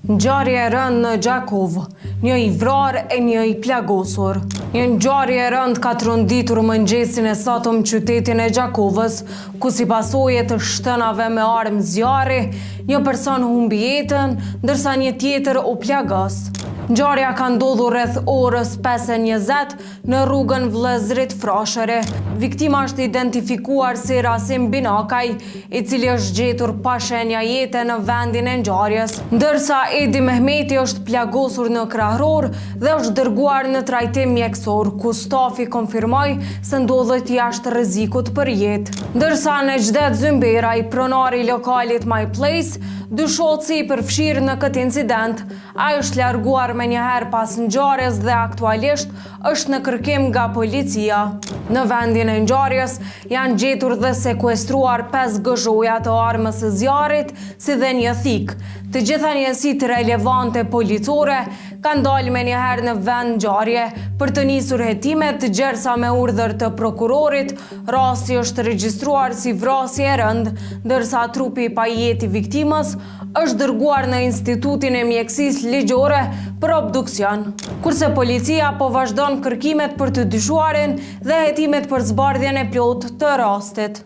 Ngjarje e rënd në Gjakovë, një i vrarë e një i plagosur. Një ngjarje e rënd ka tronditur mëngjesin e sotëm qytetin e Gjakovës, ku si pasojë të shtënave me armë zjarri, një person humbi jetën, ndërsa një tjetër u plagos. Ngjarja ka ndodhur rreth orës 5:20 në rrugën Vllëzrit Frashëri. Viktima është identifikuar si Rasim Binakaj, i cili është gjetur pa shenja jete në vendin e ngjarjes, ndërsa Edi Mehmeti është plagosur në krahror dhe është dërguar në trajtim mjekësor, ku stafi konfirmoi se ndodhet jashtë rrezikut për jetë. Ndërsa Nejdet Zymberaj, pronari i lokalit My Place, dyshohet se i përfshirë në këtë incident. Ai është larguar menjëherë pas ngjarjes dhe aktualisht është në kërkim nga policia. Në vendin e ngjarjes janë gjetur dhe sekuestruar 5 gëzhoja të armës së zjarrit, si dhe një thik. Të gjitha njësitë relevante policore kanë dalë menjëherë në vend ngjarje për të nisur hetimet, gjersa me urdhër të prokurorit, rasti është regjistruar si vrasje e rënd, ndërsa trupi i pajetë i viktimës është dërguar në Institutin e Mjekësisë Ligjore për obduksion, kurse policia po vazhdon kërkimet për të dyshuarin dhe hetimet për zbardhjen e plotë të rastit.